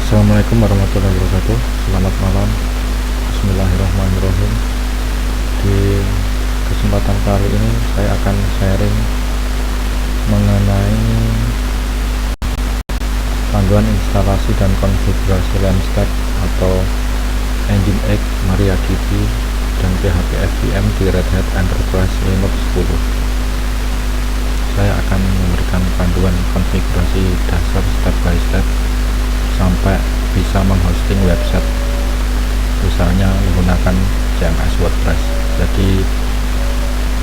Assalamualaikum warahmatullahi wabarakatuh. Selamat malam. Bismillahirrahmanirrahim. Di kesempatan kali ini saya akan sharing mengenai panduan instalasi dan konfigurasi Lamstack atau Nginx, MariaDB, dan PHP FVM di Red Hat Enterprise Linux 10. Saya akan memberikan panduan konfigurasi dasar step by step sampai bisa menghosting website, misalnya menggunakan CMS WordPress. Jadi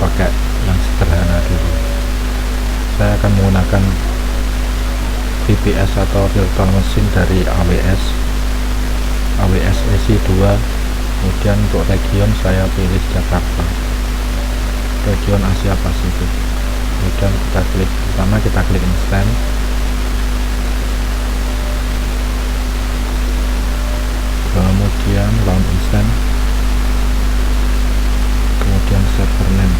pakai yang sederhana dulu. Saya akan menggunakan VPS atau virtual machine dari AWS EC2. Kemudian untuk region saya pilih Jakarta, region Asia Pasifik. Kemudian kita klik install. Kemudian launch instance, kemudian server name,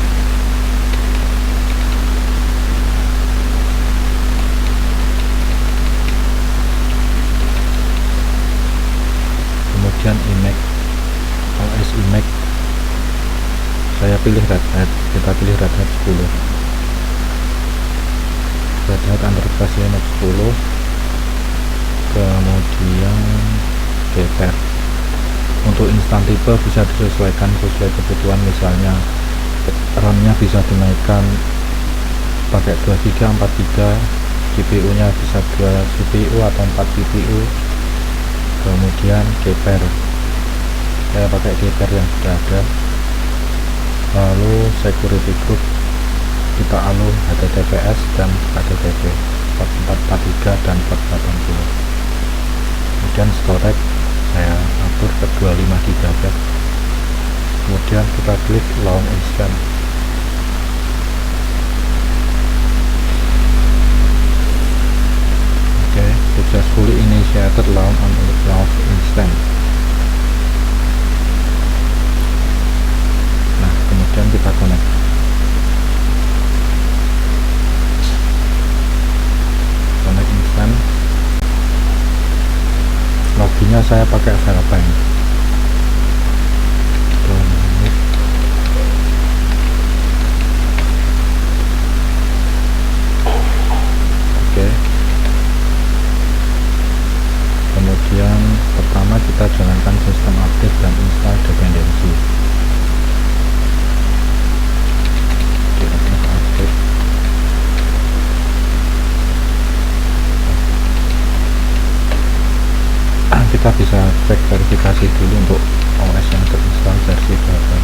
kemudian image, OS image saya pilih Red Hat, kita pilih Red Hat 10, Red Hat Enterprise Linux 10. Kemudian Kepler. Untuk instan tipe bisa disesuaikan sesuai kebutuhan, misalnya RAM-nya bisa dinaikkan pakai 2 GB, 4 GB, GPU-nya bisa 2 CPU atau 4 GPU. Kemudian Kepler, saya pakai Kepler yang sudah ada. Lalu security group kita alur HTTPS dan HTTP 4443 dan 480. Kemudian storage saya atur ke 25 GB. Kemudian kita klik launch instance. Oke, successfully initiated launch instance. Nah, kemudian kita connect. Connect instance. Loginnya saya pakai Filebank. Oke. Kemudian pertama kita jalankan sistem update dan install dependensi. Update. Kita bisa cek verifikasi dulu untuk OS yang terinstall versi berapa.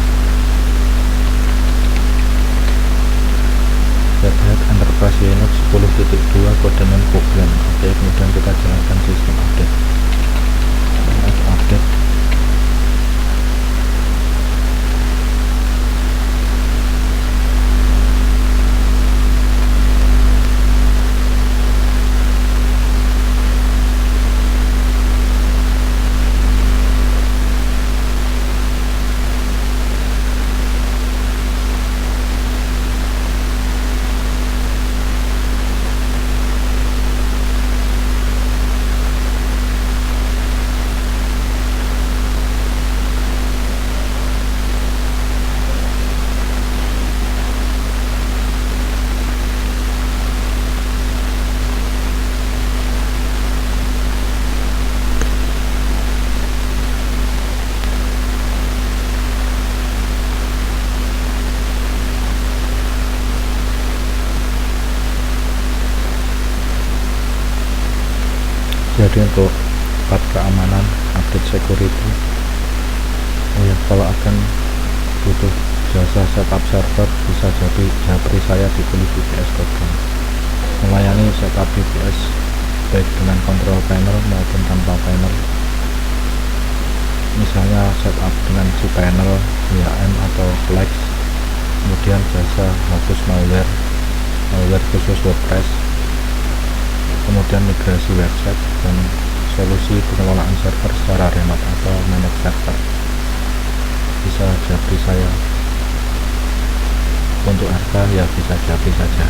Red Hat Enterprise Linux 10.2 kode non problem. Oke, kemudian kita jalankan sistem update. Update. Jadi untuk part keamanan, update security, kalau akan butuh jasa setup server bisa jadi japri saya di VPS.com, melayani setup VPS baik dengan control panel maupun tanpa panel, misalnya setup dengan cPanel, VRM atau Flex. Kemudian jasa hapus malware khusus WordPress, kemudian migrasi website dan solusi pengelolaan server secara remote atau managed server bisa japri saya. Untuk harga ya bisa japri saja.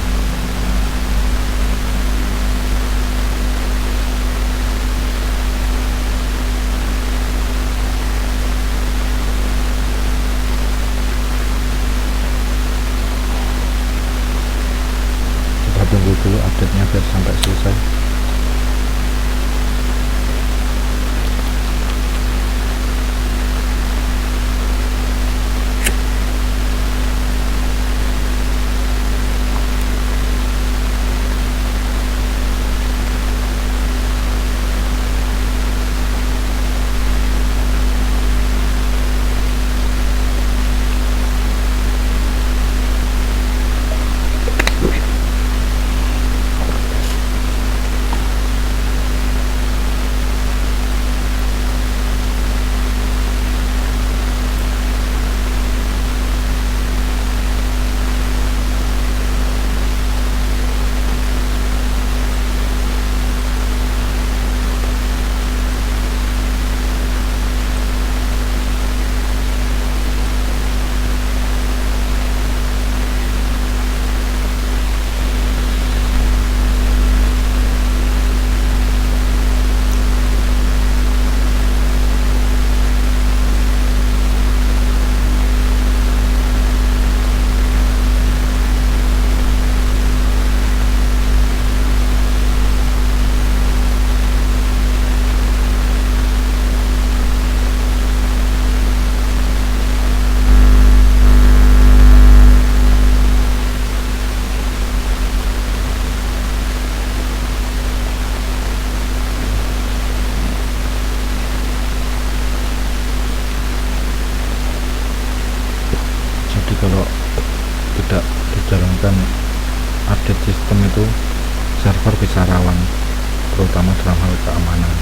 dalam hal keamanan,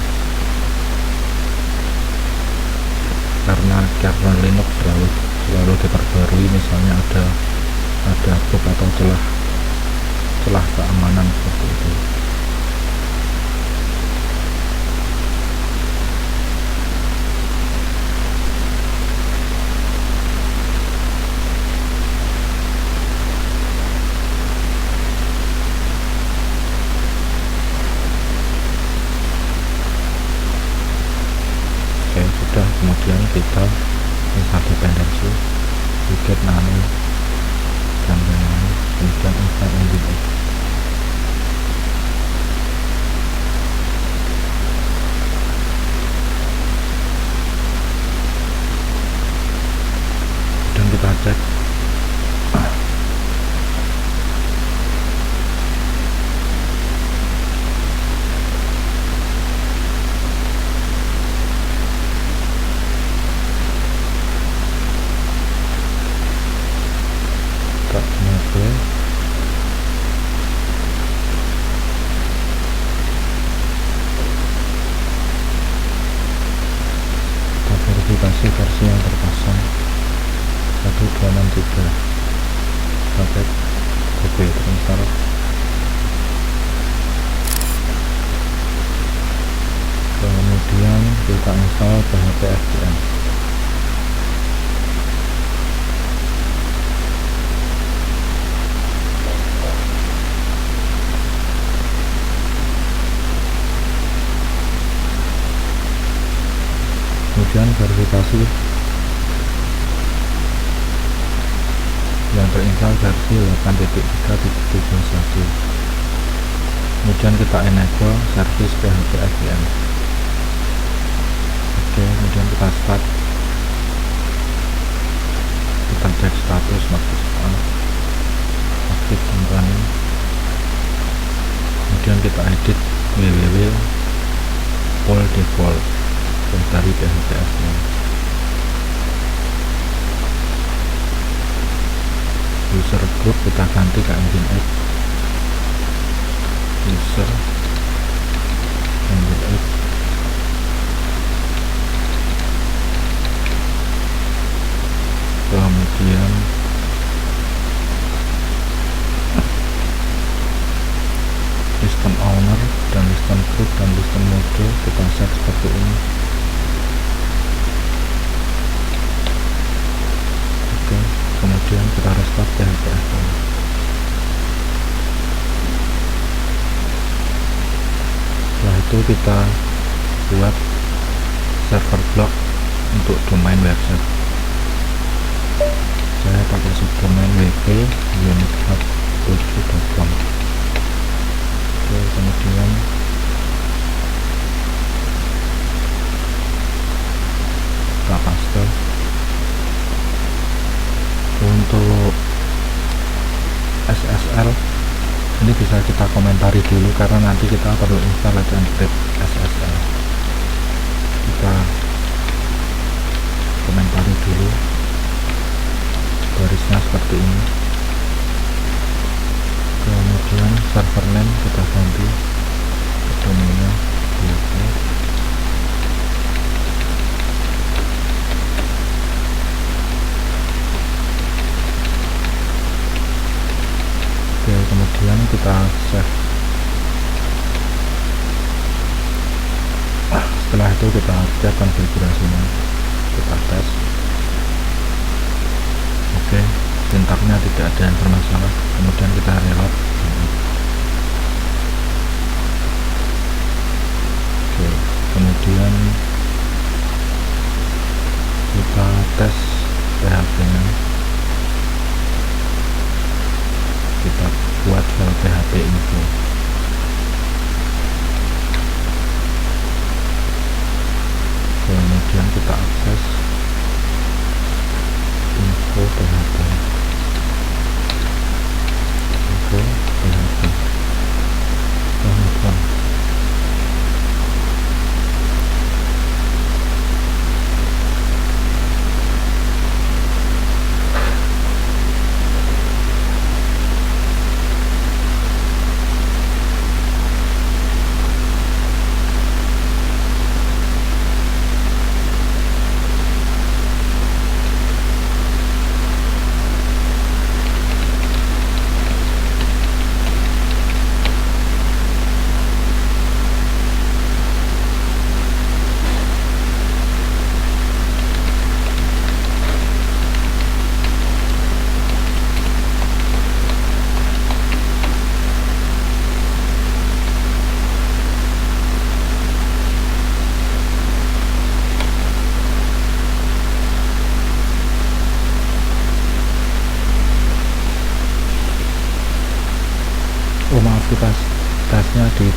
karena kernel Linux selalu diperbarui. Misalnya ada bug atau celah keamanan seperti itu. Oke, sudah. Kemudian kita install dependensi Wicket Nano dan lain-lain, kemudian install Nginx. Dan kita cek verifikasi versi yang terpasang 1263 paket copy terinstall. Kemudian kita install PHP FVM. Kemudian verifikasi yang terinstall versi 8.3.71. Kemudian kita enable service PHP FVM. Oke, kemudian kita start, kita cek status on, aktif company. Kemudian kita edit www all default dari PHP FVM. User group kita ganti ke Nginx. User Nginx. Kemudian listen owner dan listen group dan listen mode kita set seperti ini. Oke, kemudian kita restart PHP FVM. Setelah itu kita buat server block untuk domain website. Saya pakai subdomain wp.unithub7.com. Oke, kemudian kita paste. Untuk SSL ini bisa kita komentari dulu karena nanti kita perlu install encrypt SSL. Kita komentari dulu, barisnya seperti ini. Kemudian server name kita ganti domainnya wp. Oke, kemudian kita save. Setelah itu kita cek konfigurasinya, kita tes. Oke, sintaknya tidak ada yang bermasalah. Kemudian kita reload. Oke, kemudian kita tes PHP nya. Kita buat file PHP info. Kemudian kita akses info PHP. Info PHP. Kemudian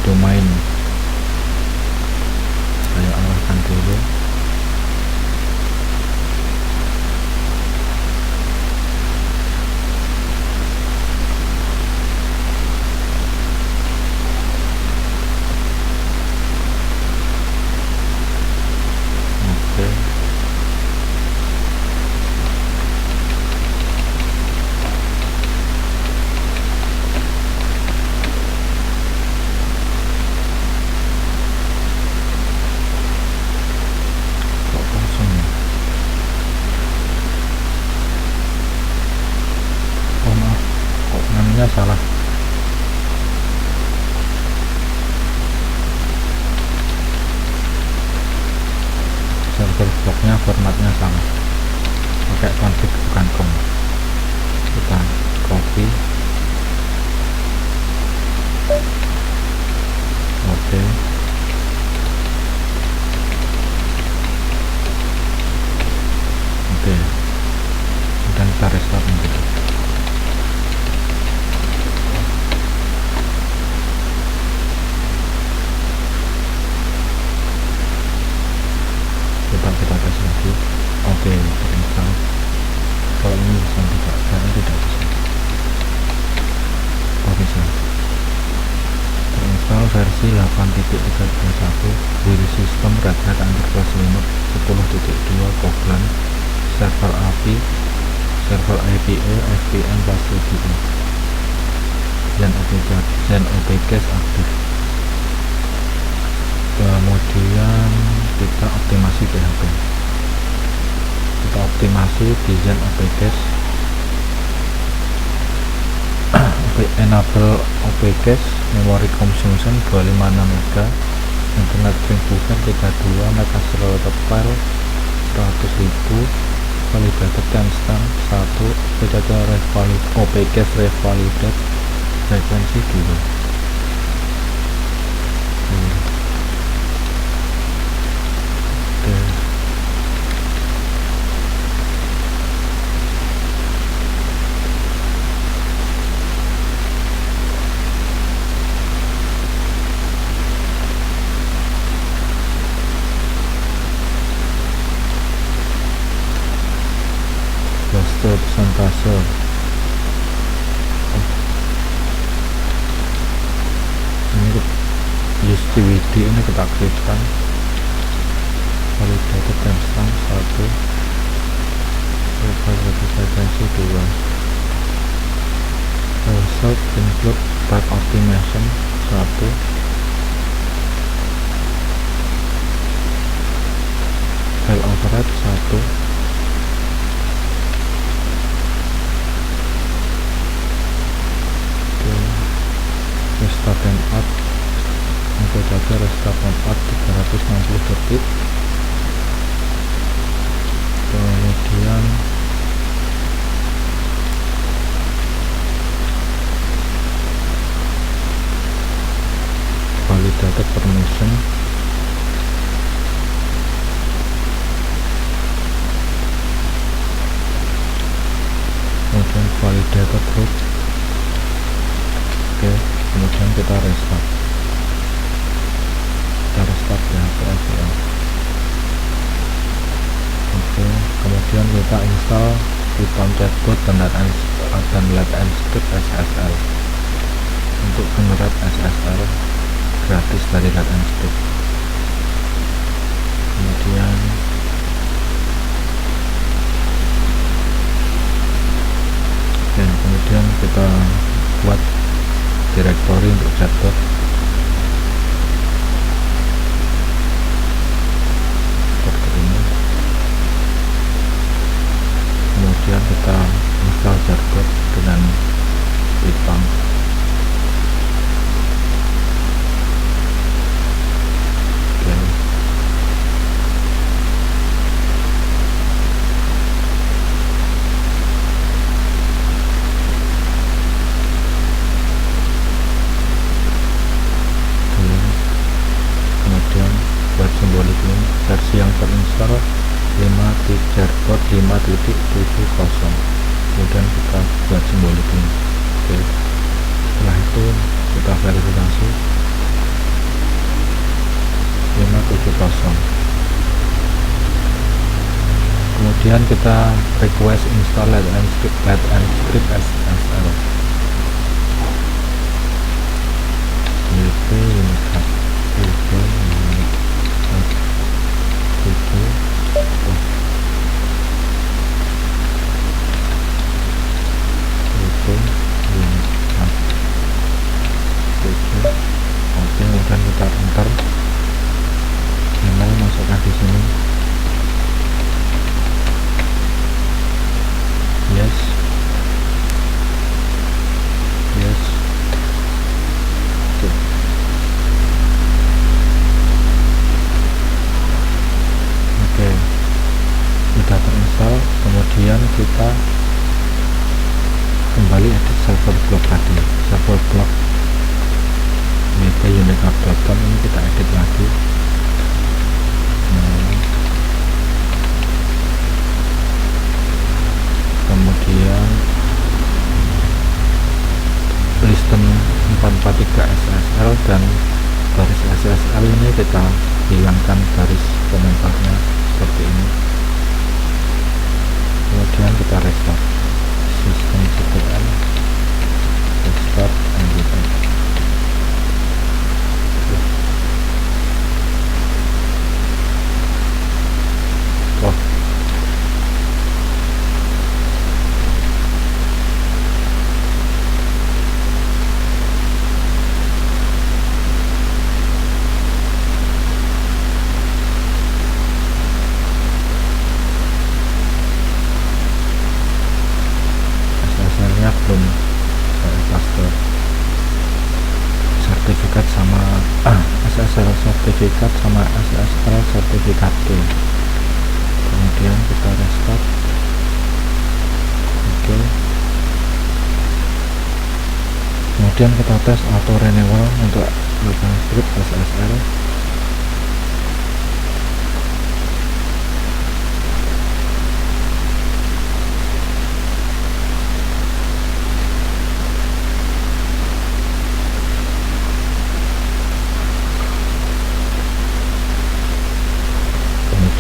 domain. Saya arahkan dulu. Oke. Kok kosong ya? Oh maaf, kok namanya salah. Server bloknya formatnya sama, pakai config bukan com. Kita copy. Oke. Oke, dan kita restart gitu. Kita tes lagi. Oke, terinstall. Kalau ini bisa tidak, karena tidak bisa. Oh bisa. Terinstall versi 8.321 build system Red Hat Enterprise Linux 10.2 Coglan server API server IPA FPM plus CDE Zen OPCache aktif. Kemudian kita optimasi PHP, kita optimasi di Zen OPCache. Enable OPCache, memory consumption 256 MB, internet ring buffer 32 MB, file 100.000, validated timestamp 1, data OPCache revalidate, frekuensi 2. Persentase. Ini use DVD ini kita aktifkan. Validated timestamp 1, frekuensi 2. Result include type optimization 1, file override 1. Restart and up, untuk jaga restart and up 360 detik. Kemudian validated permission, kemudian validated root. Oke, kemudian kita restart PHP FPM. Oke, kemudian kita install Python chatbot dan LetEndscript SSL. Untuk generate SSL gratis dari LetEndscript. Kemudian kita buat direktori untuk chatbot. Seperti ini. Kemudian kita install chatbot dengan Python. Buat simbolik link versi yang terinstall 5.chatbot 5.70. Kemudian kita buat simbolik link. Oke, setelah itu kita verifikasi itu kosong. Kemudian kita request install let and script SSL wp unit hub wp unit hub itu wp unit hub itu. Oke, kemudian kita enter email, masukkan di sini. Yes. Oke. Sudah terinstall. Kemudian kita kembali edit server block tadi, server block wp unit hub.com ini kita edit lagi. Kemudian listen 443 SSL dan baris SSL ini kita hilangkan garis komentarnya seperti ini. Kemudian kita restart system.ctl, restart nginx. Belum saya paste sertifikat sama SSL sertifikat sama SSL sertifikat D. Kemudian kita restart. Oke. Kemudian kita tes auto renewal untuk local script SSL.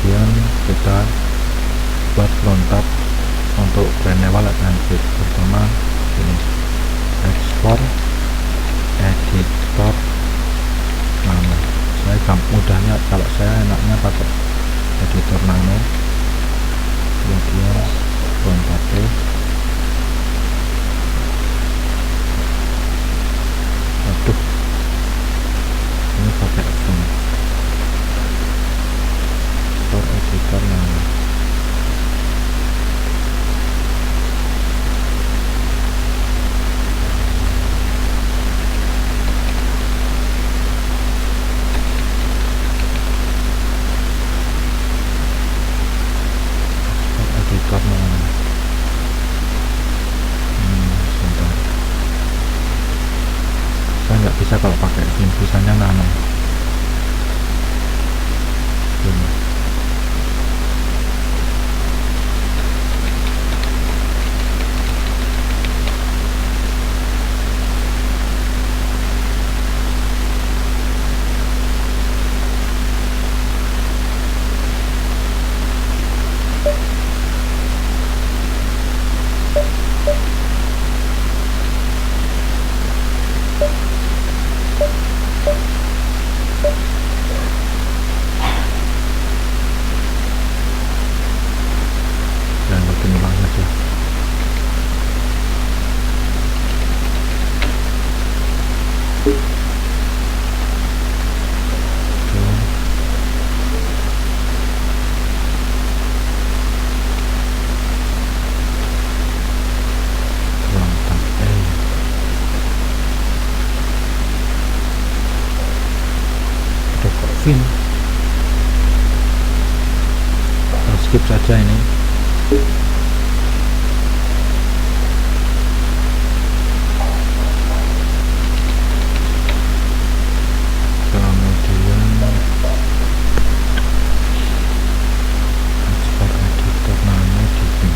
Kemudian kita buat frontab untuk renewal transit. Pertama ini ekspor editor nano. Saya mudahnya, kalau saya enaknya pakai editor nano. Kemudian frontab ini pakai font editor nano. Saya nggak bisa kalau pakai Vim, bisanya nano. Vim, skip saja ini. Kemudian ekspor editor nano di Vim.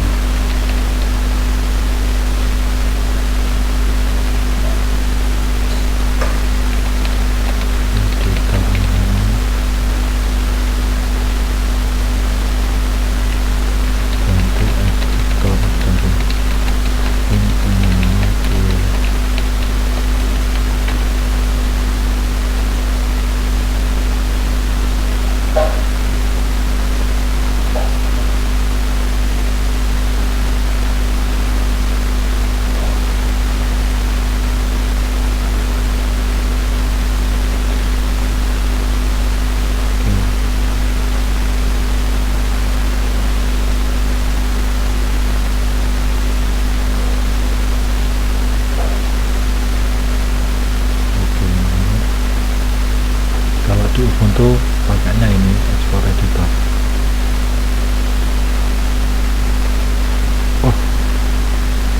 Ubuntu pakainya ini export editor. Oh,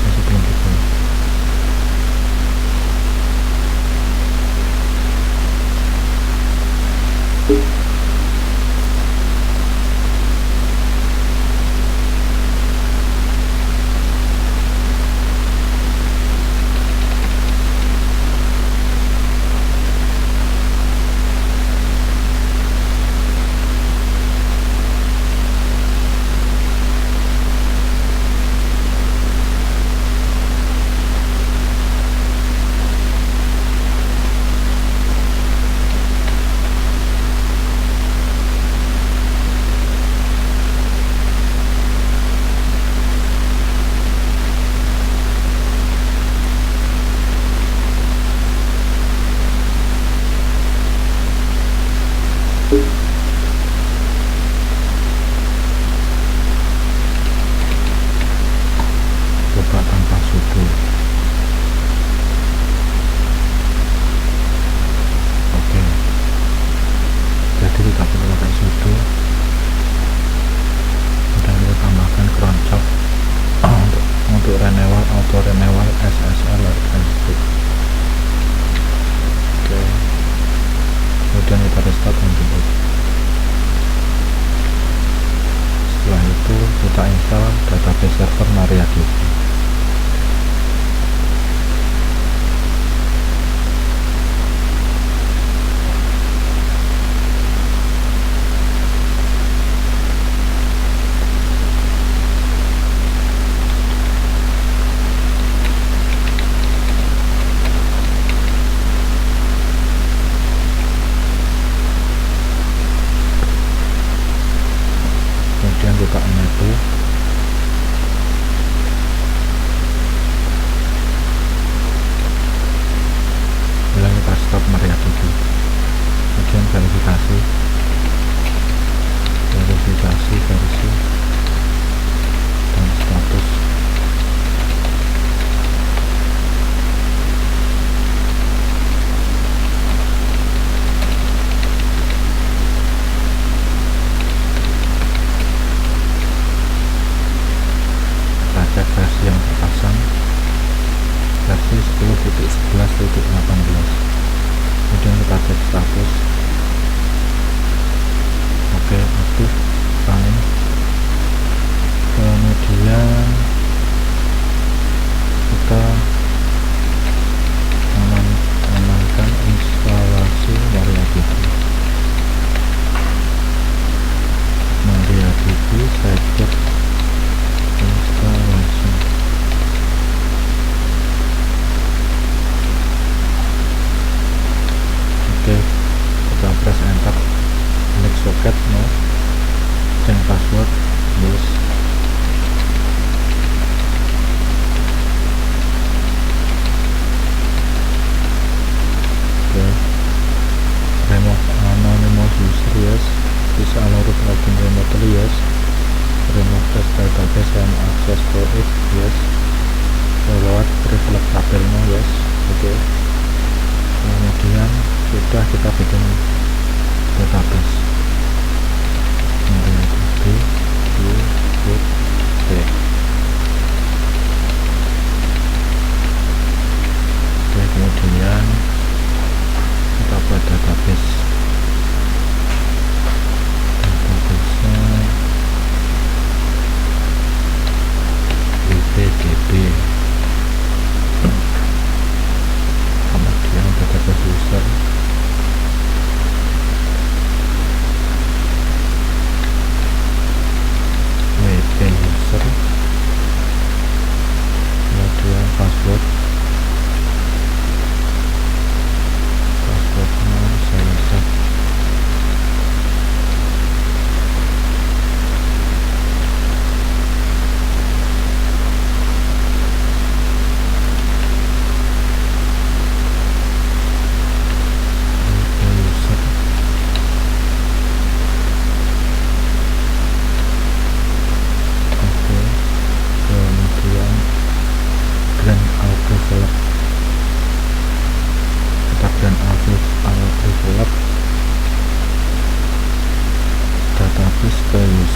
masih belum bisa. Coba tanpa sudo. Oke, jadi kita perlu pakai sudo. Kemudian kita tambahkan cron chop untuk renewal, auto renewal SSL landscape. Oke, kemudian kita restart Engine. Setelah itu kita install database server MariaDB. Kemudian kita enable. Kemudian kita stop MariaDB. Kemudian verifikasi versi dan status. Cek versi yang terpasang, versi 10.11.18. kemudian kita cek status. Oke, aktif running. Kemudian kita amankan instalasi MariaDB. Saya cek instalasi. Oke, kita press enter. Next socket no, change password yes. Oke, remove anonymous user yes, disallow root login remotely yes, remove test database and access for it yes, forward privilege tabel no yes. Oke, kemudian sudah kita bikin database MariaDB.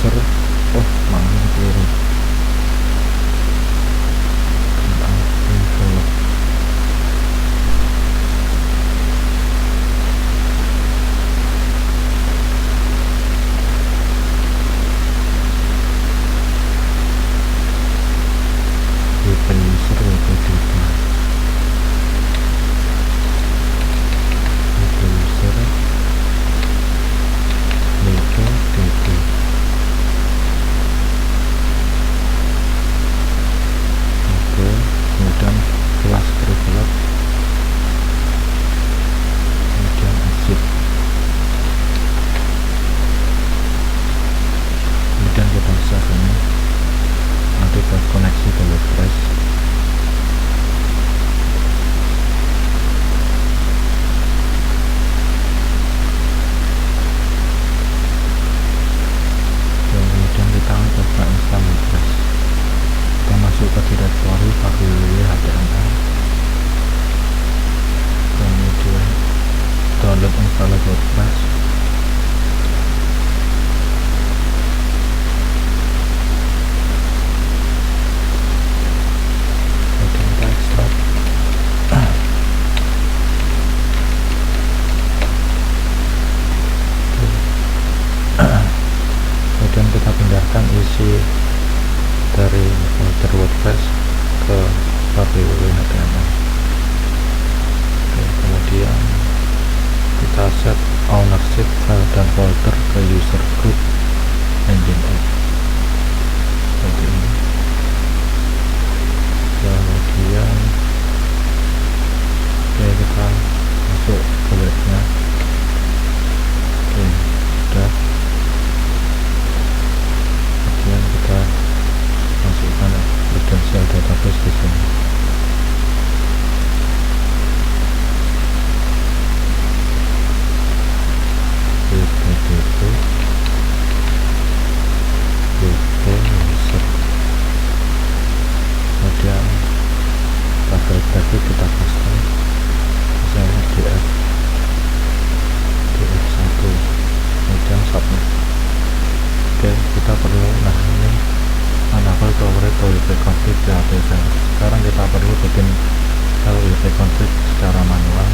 user. Oh, malah keliru. Develop. WP user, WP data. WP user, WP data. Oke, kemudian kelas develop, kemudian exit. Kemudian kita save ini, nanti terkoneksi ke WordPress. Kemudian kita coba install WordPress. Kita masuk ke direktori www.html, kemudian download installer WordPress. Kemudian kita ekstrak. Kemudian kita pindahkan isi dari folder WordPress ke www.html. Kemudian kita set ownership file dan folder ke user group Nginx seperti ini. Kemudian kita masuk ke webnya. Udah. Kemudian kita masukkan credential database di sini. WP user. Kemudian tabel grafik kita custom, misalnya df1, kemudian submit. Oke, kita perlu, nah ini enable to operate WP config PHP file. Sekarang kita perlu bikin file WP config secara manual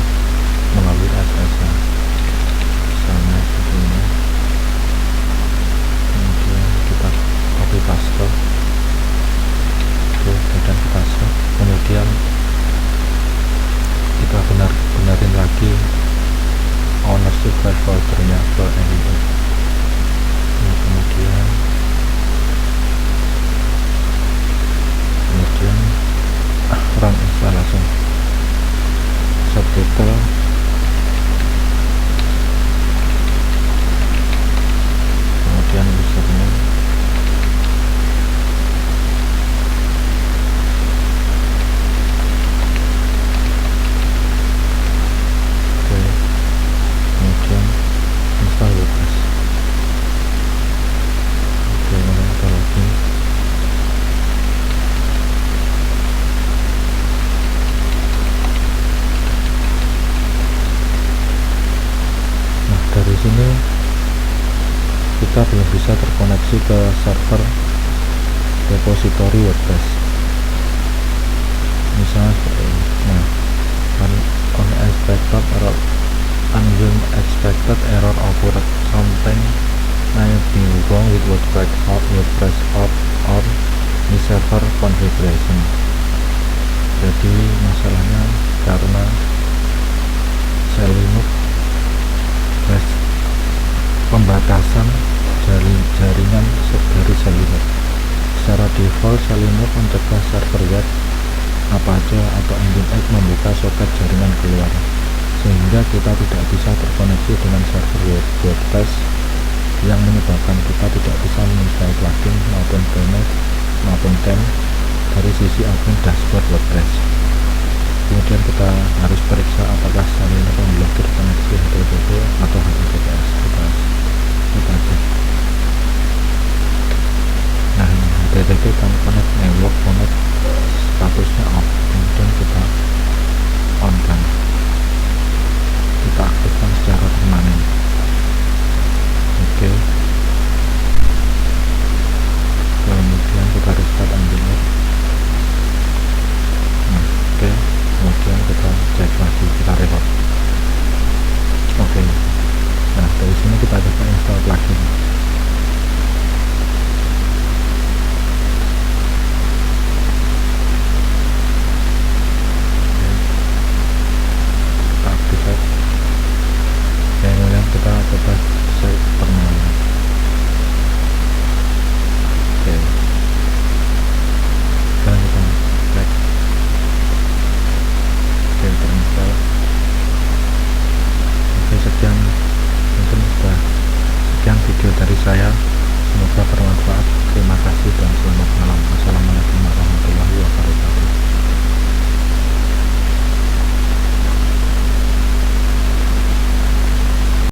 melalui SSH, misalnya seperti ini. Kemudian kita copy paste. Oke, kemudian kita save. Kemudian kita benarin lagi ownership file foldernya ke Nginx. Kemudian run install langsung. Subtitle, kemudian username, kemudian install WordPress. Kemudian kita login. Nah, dari sini kita belum bisa terkoneksi ke server repository WordPress, misalnya seperti ini. Nah, unexpected error occurred, something may be wrong with WordPress or the server configuration. Jadi masalahnya karena shell Linux pembatasan jaringan dari shell Linux. Secara default shell Linux mencegah server web apa aja atau Nginx membuka soket jaringan keluar, sehingga kita tidak bisa terkoneksi dengan server WordPress, yang menyebabkan kita tidak bisa menginstall plugin maupun theme maupun theme dari sisi admin dashboard WordPress. Kemudian kita harus periksa apakah shell Linux memblokir koneksi HTTP atau HTTPS.